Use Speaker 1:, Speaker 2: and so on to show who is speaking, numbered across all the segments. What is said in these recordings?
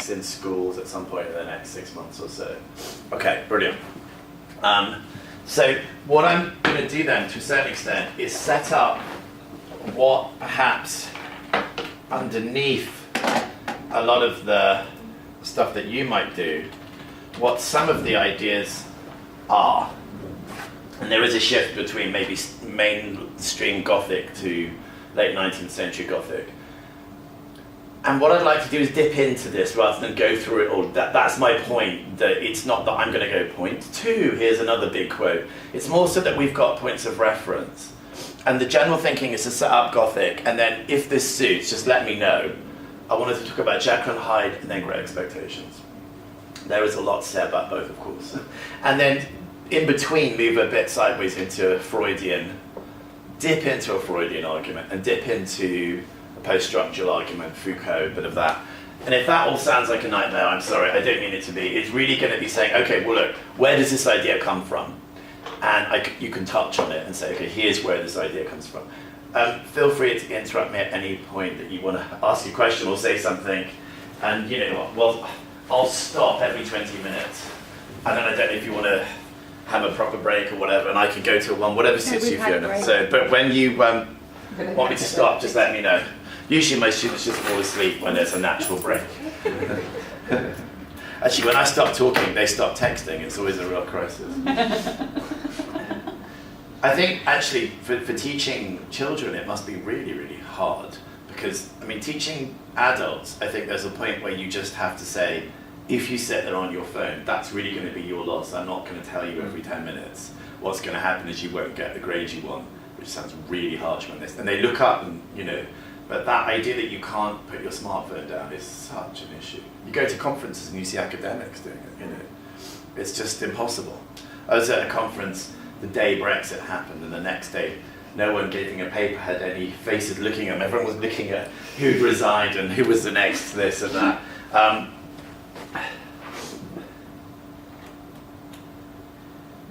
Speaker 1: Gothics in schools at some point in the next 6 months or so. Okay, brilliant. So what I'm going to do then, to a certain extent, is set up what perhaps underneath a lot of the stuff that you might do, what some of the ideas are. And there is a shift between maybe mainstream Gothic to late 19th century Gothic. And what I'd like to do is dip into this rather than go through it all. That's my point, that it's not that I'm going to go point two, here's another big quote. It's more so that we've got points of reference. And the general thinking is to set up Gothic, and then if this suits, just let me know. I wanted to talk about Jekyll and Hyde and then Great Expectations. There is a lot to say about both, of course. And then in between, move a bit sideways into a Freudian, dip into a Freudian argument, and dip into a post-structural argument, Foucault, a bit of that. And if that all sounds like a nightmare, I'm sorry, I don't mean it to be. It's really going to be saying, okay, well look, where does this idea come from? And you can touch on it and say, okay, here's where this idea comes from. Feel free to interrupt me at any point that you want to ask a question or say something. And you know, well, I'll stop every 20 minutes. And then I don't know if you want to have a proper break or whatever, and I can go to one, whatever suits you, Fiona. So, but when you want me to stop, just let me know. Usually my students just fall asleep when there's a natural break. Actually, when I stop talking, they stop texting. It's always a real crisis. I think, actually, for teaching children, it must be really, really hard. Because, I mean, teaching adults, I think there's a point where you just have to say, if you sit there on your phone, that's really going to be your loss. I'm not going to tell you every 10 minutes. What's going to happen is you won't get the grade you want, which sounds really harsh when this. And they look up and, you know, but that idea that you can't put your smartphone down is such an issue. You go to conferences and you see academics doing it, you know. It's just impossible. I was at a conference the day Brexit happened, and the next day no one giving a paper had any faces looking at them. Everyone was looking at who'd resigned and who was the next this and that.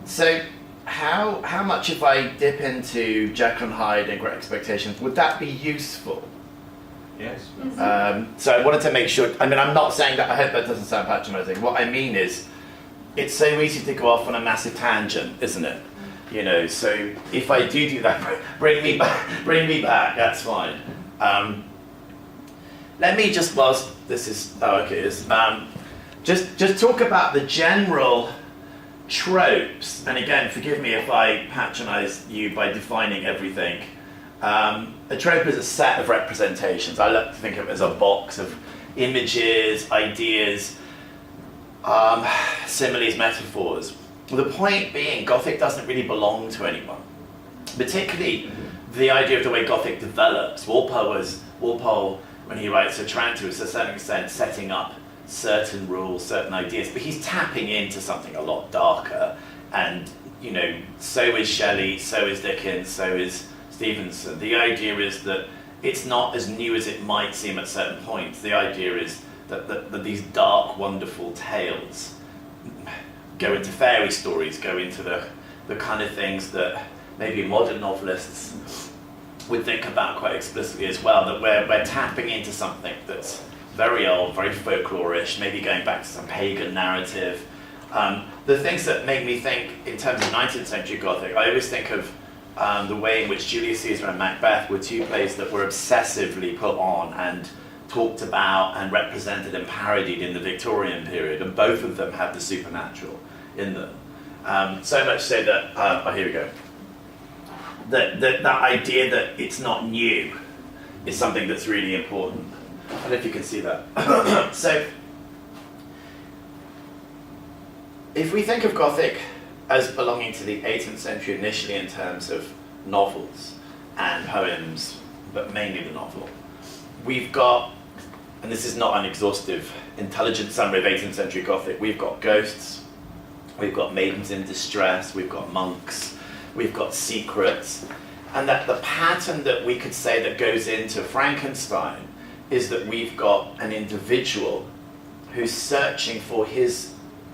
Speaker 1: So how much, if I dip into Jekyll and Hyde and Great Expectations, would that be useful?
Speaker 2: Yes.
Speaker 1: So I wanted to make sure, I mean, I'm not saying that, I hope that doesn't sound patronizing. What I mean is, it's so easy to go off on a massive tangent, isn't it? You know, so if I do that, bring me back, that's fine. Let me just, whilst this is how it is, just talk about the general tropes, and again, forgive me if I patronize you by defining everything. A trope is a set of representations. I like to think of it as a box of images, ideas, similes, metaphors. The point being, Gothic doesn't really belong to anyone. Particularly the idea of the way Gothic develops. Walpole, when he writes Otranto, is to a certain extent setting up certain rules, certain ideas, but he's tapping into something a lot darker. And, you know, so is Shelley, so is Dickens, so is Stevenson. The idea is that it's not as new as it might seem at certain points. The idea is that these dark, wonderful tales go into fairy stories, go into the kind of things that maybe modern novelists would think about quite explicitly as well, that we're tapping into something that's very old, very folklorish, maybe going back to some pagan narrative. The things that make me think, in terms of 19th century Gothic, I always think of the way in which Julius Caesar and Macbeth were two plays that were obsessively put on and talked about and represented and parodied in the Victorian period, and both of them have the supernatural in them. So much so that, here we go, that idea that it's not new is something that's really important. I don't know if you can see that. So, if we think of Gothic as belonging to the 18th century initially in terms of novels and poems, but mainly the novel, we've got, and this is not an exhaustive, intelligent summary of 18th century Gothic, we've got ghosts, we've got maidens in distress, we've got monks, we've got secrets, and that the pattern that we could say that goes into Frankenstein is that we've got an individual who's searching for his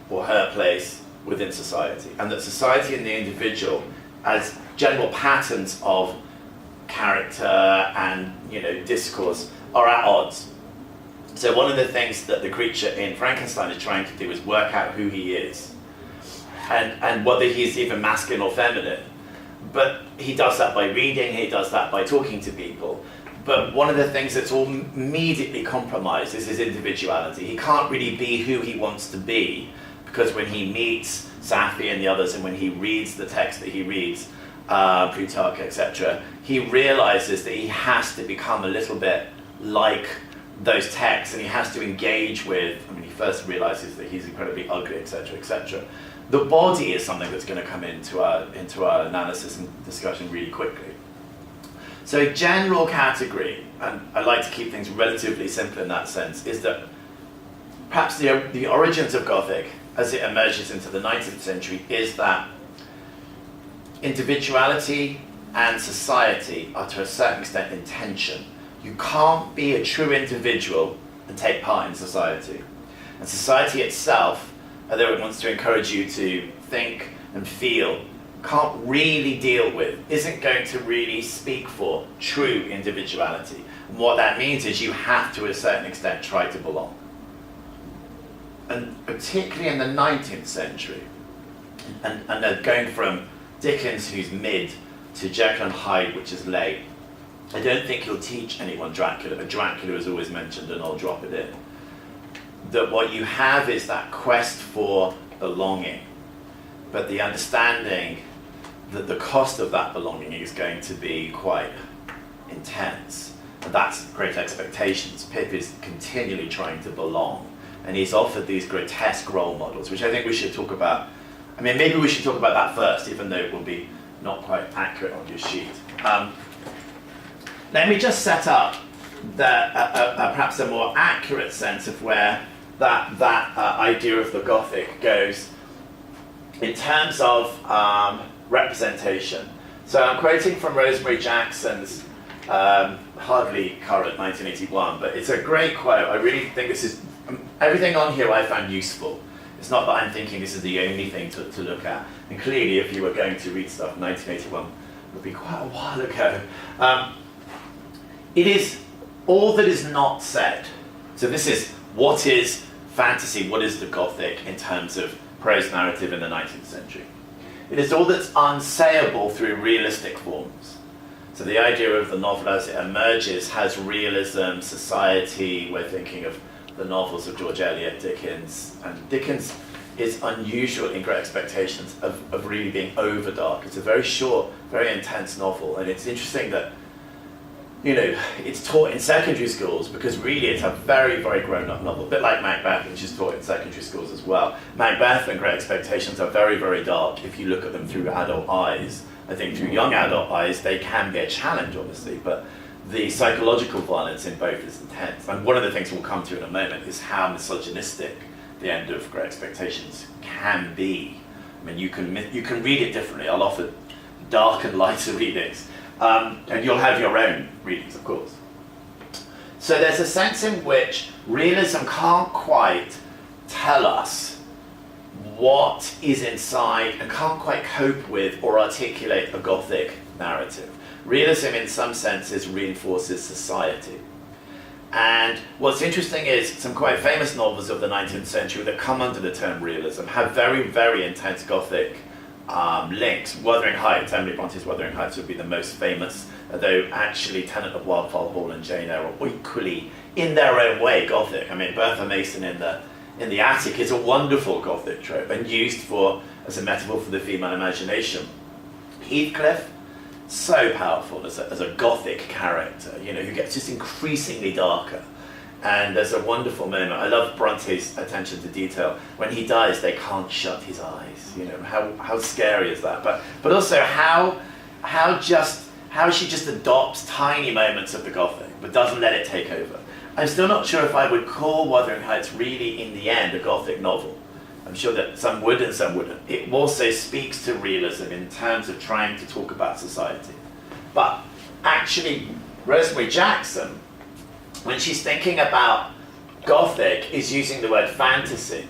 Speaker 1: or her place within society, and that society and the individual as general patterns of character and, you know, discourse are at odds. So one of the things that the creature in Frankenstein is trying to do is work out who he is, and whether he's even masculine or feminine. But he does that by reading, he does that by talking to people. But one of the things that's all immediately compromised is his individuality. He can't really be who he wants to be, because when he meets Safi and the others, and when he reads the text that he reads, Plutarch, etc., he realizes that he has to become a little bit like those texts, and he has to engage with, he first realizes that he's incredibly ugly, etc., etc. The body is something that's going to come into our analysis and discussion really quickly. So a general category, and I like to keep things relatively simple in that sense, is that perhaps the origins of Gothic, as it emerges into the 19th century, is that individuality and society are to a certain extent in tension. You can't be a true individual and take part in society. And society itself, although it wants to encourage you to think and feel, can't really deal with, isn't going to really speak for true individuality. And what that means is you have to a certain extent try to belong. And particularly in the 19th century, and they're going from Dickens, who's mid, to Jekyll and Hyde, which is late. I don't think he'll teach anyone Dracula, but Dracula is always mentioned, and I'll drop it in. That what you have is that quest for belonging, but the understanding that the cost of that belonging is going to be quite intense. And that's Great Expectations. Pip is continually trying to belong, and he's offered these grotesque role models, which I think we should talk about. Maybe we should talk about that first, even though it will be not quite accurate on your sheet. Let me just set up perhaps a more accurate sense of where that idea of the Gothic goes in terms of representation. So I'm quoting from Rosemary Jackson's hardly current 1981, but it's a great quote. I really think this is, everything on here I found useful. It's not that I'm thinking this is the only thing to look at. And clearly, if you were going to read stuff, 1981 would be quite a while ago. It is all that is not said. So this is what is fantasy, what is the Gothic in terms of prose narrative in the 19th century. It is all that's unsayable through realistic forms. So the idea of the novel as it emerges has realism, society. We're thinking of the novels of George Eliot, Dickens, and Dickens is unusual in Great Expectations of really being overdark. It's a very short, very intense novel, and it's interesting that it's taught in secondary schools because really it's a very, very grown-up novel, a bit like Macbeth, which is taught in secondary schools as well. Macbeth and Great Expectations are very, very dark if you look at them through adult eyes. I think through young adult eyes they can be a challenge, obviously, but the psychological violence in both is intense. And one of the things we'll come to in a moment is how misogynistic the end of Great Expectations can be. You can read it differently. I'll offer dark and lighter readings. And you'll have your own readings, of course. So there's a sense in which realism can't quite tell us what is inside and can't quite cope with or articulate a Gothic narrative. Realism, in some senses, reinforces society. And what's interesting is some quite famous novels of the 19th century that come under the term realism have very, very intense Gothic links. Wuthering Heights, Emily Bronte's Wuthering Heights would be the most famous, though actually Tenant of Wildfire Hall and Jane Eyre are equally, in their own way, Gothic. Bertha Mason in the attic is a wonderful Gothic trope and used as a metaphor for the female imagination. Heathcliff, so powerful as a Gothic character, who gets just increasingly darker. And there's a wonderful moment. I love Bronte's attention to detail. When he dies, they can't shut his eyes. How scary is that? But also how she just adopts tiny moments of the Gothic, but doesn't let it take over. I'm still not sure if I would call Wuthering Heights really, in the end, a Gothic novel. I'm sure that some would and some wouldn't. It also speaks to realism in terms of trying to talk about society. But actually, Rosemary Jackson, when she's thinking about Gothic, is using the word fantasy.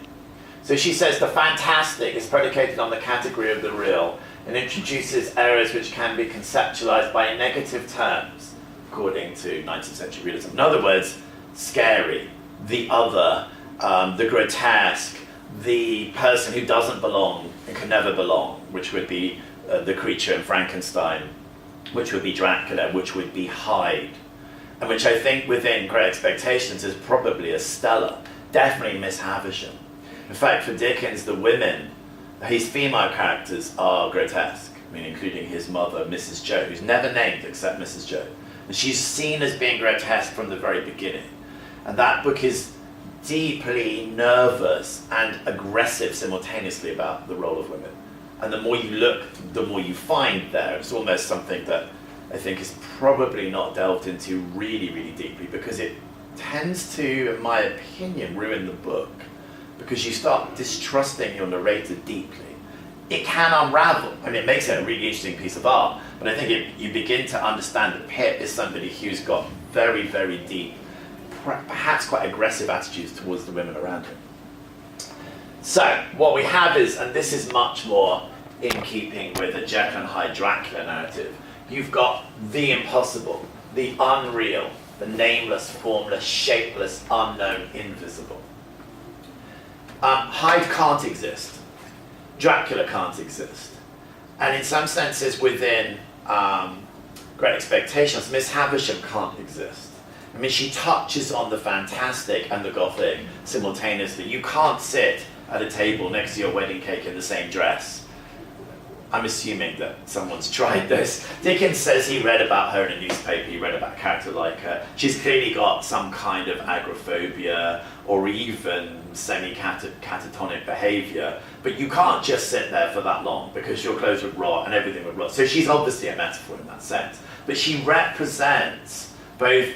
Speaker 1: So she says the fantastic is predicated on the category of the real and introduces errors which can be conceptualized by negative terms, according to 19th century realism. In other words, scary, the other, the grotesque, the person who doesn't belong and can never belong, which would be the creature in Frankenstein, which would be Dracula, which would be Hyde, and which I think within Great Expectations is probably a Stella, definitely Miss Havisham. In fact, for Dickens, the women, his female characters are grotesque, I mean, including his mother, Mrs. Joe, who's never named except Mrs. Joe. And she's seen as being grotesque from the very beginning. And that book is deeply nervous and aggressive simultaneously about the role of women. And the more you look, the more you find there. It's almost something that I think is probably not delved into really, really deeply, because it tends to, in my opinion, ruin the book, because you start distrusting your narrator deeply. It can unravel, and it makes it a really interesting piece of art, but I think you begin to understand that Pip is somebody who's got very, very deep, perhaps quite aggressive attitudes towards the women around him. So, what we have is, and this is much more in keeping with the Jekyll and Hyde Dracula narrative, you've got the impossible, the unreal, the nameless, formless, shapeless, unknown, invisible. Hyde can't exist. Dracula can't exist. And in some senses within Great Expectations, Miss Havisham can't exist. I mean, she touches on the fantastic and the gothic simultaneously. You can't sit at a table next to your wedding cake in the same dress. I'm assuming that someone's tried this. Dickens says he read about her in a newspaper, he read about a character like her. She's clearly got some kind of agoraphobia or even semi-catatonic behavior, but you can't just sit there for that long because your clothes would rot and everything would rot. So she's obviously a metaphor in that sense, but she represents both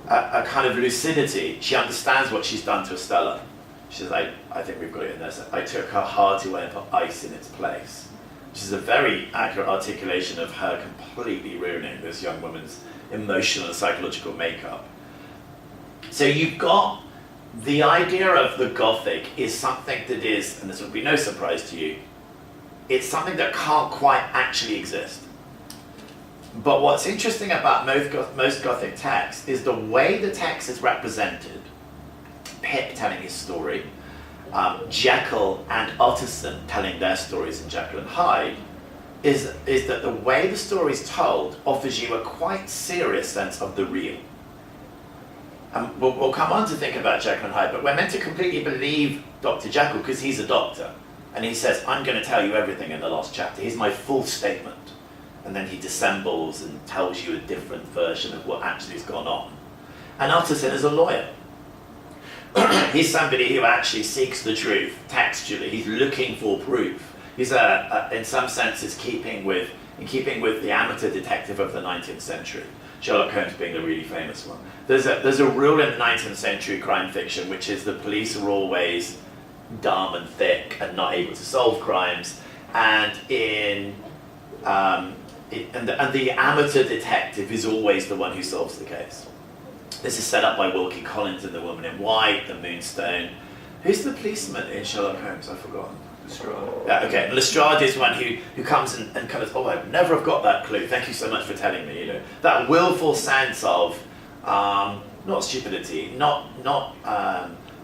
Speaker 1: a kind of lucidity. She understands what she's done to Estella. She says, I think we've got it in there. So I took her heart away and put ice in its place. Which is a very accurate articulation of her completely ruining this young woman's emotional and psychological makeup. So you've got the idea of the Gothic is something that is, and this will be no surprise to you, it's something that can't quite actually exist. But what's interesting about most Gothic texts is the way the text is represented. Pip telling his story, Jekyll and Utterson telling their stories in Jekyll and Hyde, is that the way the story is told offers you a quite serious sense of the real. And we'll come on to think about Jekyll and Hyde, but we're meant to completely believe Dr. Jekyll because he's a doctor. And he says, I'm going to tell you everything in the last chapter. Here's my full statement. And then he dissembles and tells you a different version of what actually has gone on. And Utterson is a lawyer. He's somebody who actually seeks the truth textually. He's looking for proof. He's in some senses in keeping with the amateur detective of the 19th century. Sherlock Holmes being the really famous one. There's a rule in the 19th century crime fiction, which is the police are always dumb and thick and not able to solve crimes, and the amateur detective is always the one who solves the case. This is set up by Wilkie Collins in The Woman in White, The Moonstone. Who's the policeman in Sherlock Holmes? I've forgotten.
Speaker 2: Lestrade.
Speaker 1: Yeah, okay. Lestrade is one who comes and kind of, I'd never have got that clue. Thank you so much for telling me. You know, that willful sense of not stupidity, not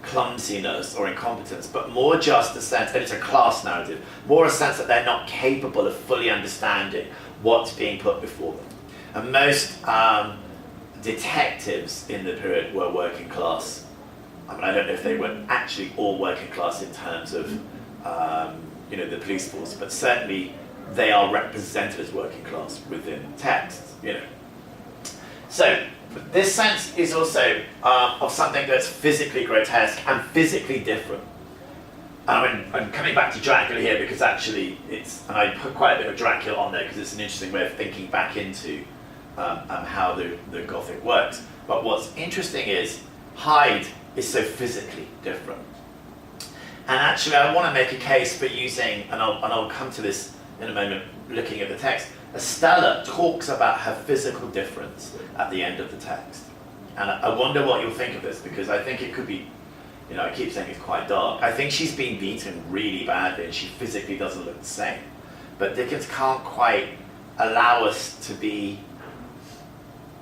Speaker 1: clumsiness or incompetence, but more just a sense, and it's a class narrative, more a sense that they're not capable of fully understanding what's being put before them. And most detectives in the period were working class. I mean, I don't know if they were actually all working class in terms of, the police force, but certainly they are represented as working class within texts, So this sense is also of something that's physically grotesque and physically different. I'm coming back to Dracula here because actually and I put quite a bit of Dracula on there because it's an interesting way of thinking back into how the Gothic works. But what's interesting is Hyde is so physically different. And actually I want to make a case for using, and I'll come to this in a moment looking at the text, Estella talks about her physical difference at the end of the text. And I wonder what you'll think of this, because I think it could be, I keep saying it's quite dark. I think she's been beaten really badly and she physically doesn't look the same. But Dickens can't quite allow us to be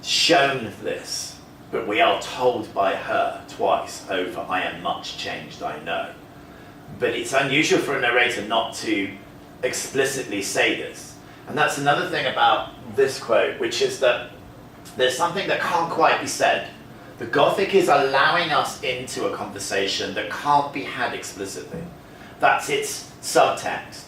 Speaker 1: shown this, but we are told by her twice over, I am much changed, I know. But it's unusual for a narrator not to explicitly say this. And that's another thing about this quote, which is that there's something that can't quite be said. The Gothic is allowing us into a conversation that can't be had explicitly. That's its subtext.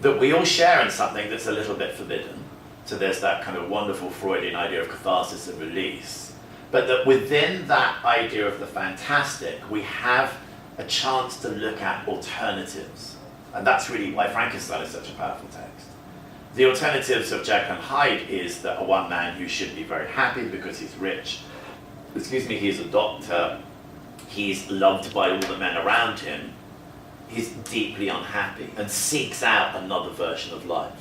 Speaker 1: That we all share in something that's a little bit forbidden. So there's that kind of wonderful Freudian idea of catharsis and release. But that within that idea of the fantastic, we have a chance to look at alternatives. And that's really why Frankenstein is such a powerful text. The alternatives of Jekyll and Hyde is that a one man who should be very happy because he's rich, he's a doctor, he's loved by all the men around him, he's deeply unhappy and seeks out another version of life.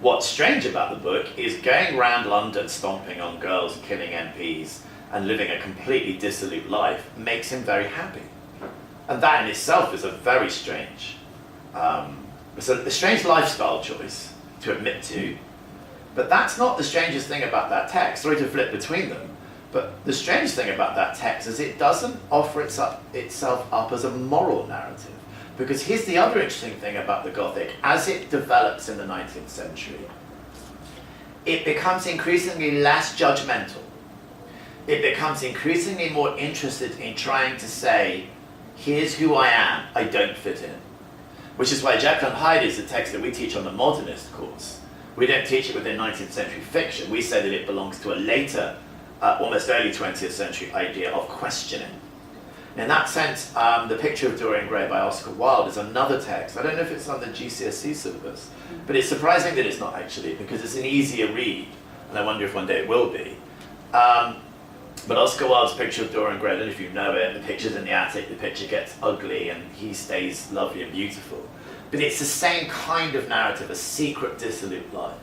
Speaker 1: What's strange about the book is going around London stomping on girls, killing MPs, and living a completely dissolute life makes him very happy. And that in itself is a very strange, it's a strange lifestyle choice to admit to, but that's not the strangest thing about that text. Sorry to flip between them, but the strange thing about that text is it doesn't offer itself up as a moral narrative. Because here's the other interesting thing about the Gothic. As it develops in the 19th century, it becomes increasingly less judgmental. It becomes increasingly more interested in trying to say, here's who I am, I don't fit in. Which is why Jekyll and Hyde is a text that we teach on the modernist course. We don't teach it within 19th century fiction. We say that it belongs to a later, almost early 20th century idea of questioning. In that sense, The Picture of Dorian Gray by Oscar Wilde is another text. I don't know if it's on the GCSE syllabus, but it's surprising that it's not actually, because it's an easier read, and I wonder if one day it will be. But Oscar Wilde's Picture of Dorian Gray, I don't know if you know it, the picture's in the attic, the picture gets ugly, and he stays lovely and beautiful. But it's the same kind of narrative, a secret, dissolute life.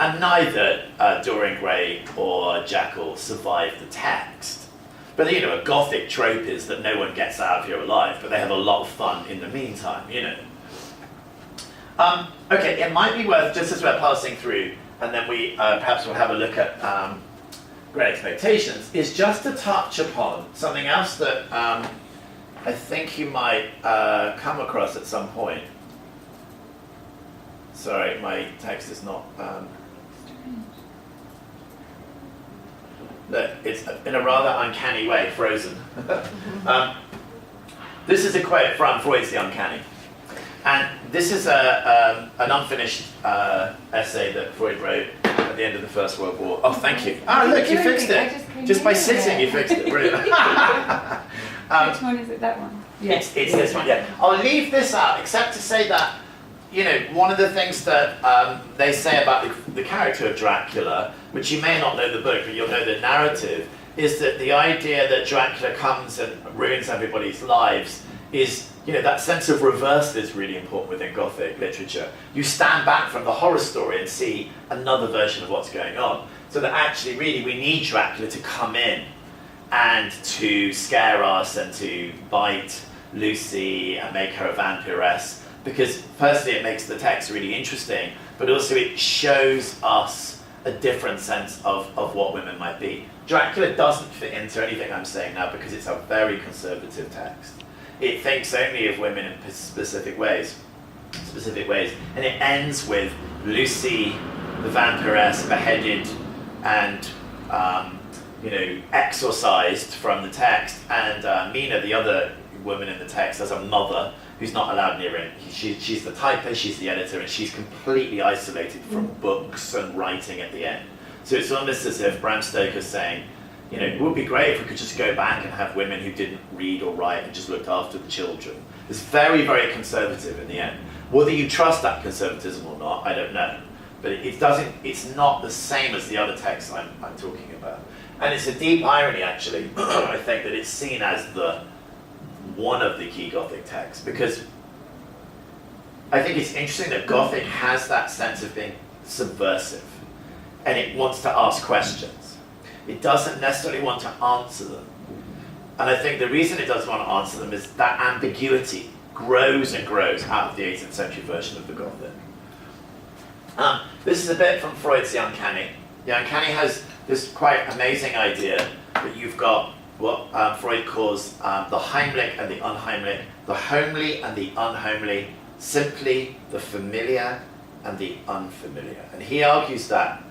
Speaker 1: And neither Dorian Gray or Jekyll survived the text. But you know, a Gothic trope is that no one gets out of here alive, but they have a lot of fun in the meantime, you know. Okay, it might be worth, just as we're passing through, and then we perhaps we'll have a look at Great Expectations, is just to touch upon something else that I think you might come across at some point. Sorry, my text is not... Look, it's in a rather uncanny way frozen. This is a quote from Freud's The Uncanny. And this is an unfinished essay that Freud wrote at the end of the First World War. Oh, thank you. Oh, look, you fixed it. Just by sitting, you fixed it. Brilliant.
Speaker 2: Which one is it? That one?
Speaker 1: Yeah. It's this one, yeah. I'll leave this out, except to say that, you know, one of the things that they say about the character of Dracula, which you may not know the book, but you'll know the narrative, is that the idea that Dracula comes and ruins everybody's lives is, you know, that sense of reversal is really important within Gothic literature. You stand back from the horror story and see another version of what's going on. So that actually, really, we need Dracula to come in and to scare us and to bite Lucy and make her a vampiress. Because firstly, it makes the text really interesting, but also it shows us a different sense of what women might be. Dracula doesn't fit into anything I'm saying now because it's a very conservative text. It thinks only of women in specific ways, and it ends with Lucy, the vampiress, beheaded and you know, exorcised from the text, and Mina, the other woman in the text, as a mother who's not allowed near him. She's the typist, she's the editor, and she's completely isolated from books and writing at the end. So it's almost as if Bram Stoker's saying, you know, it would be great if we could just go back and have women who didn't read or write and just looked after the children. It's very, very conservative in the end. Whether you trust that conservatism or not, I don't know. But it's not the same as the other texts I'm talking about. And it's a deep irony, actually, I think, that it's seen as one of the key Gothic texts, because I think it's interesting that Gothic has that sense of being subversive, and it wants to ask questions. It doesn't necessarily want to answer them. And I think the reason it doesn't want to answer them is that ambiguity grows and grows out of the 18th century version of the Gothic. This is a bit from Freud's The Uncanny. The Uncanny has this quite amazing idea that you've got what Freud calls the Heimlich and the unheimlich, the homely and the unhomely, simply the familiar and the unfamiliar. And he argues that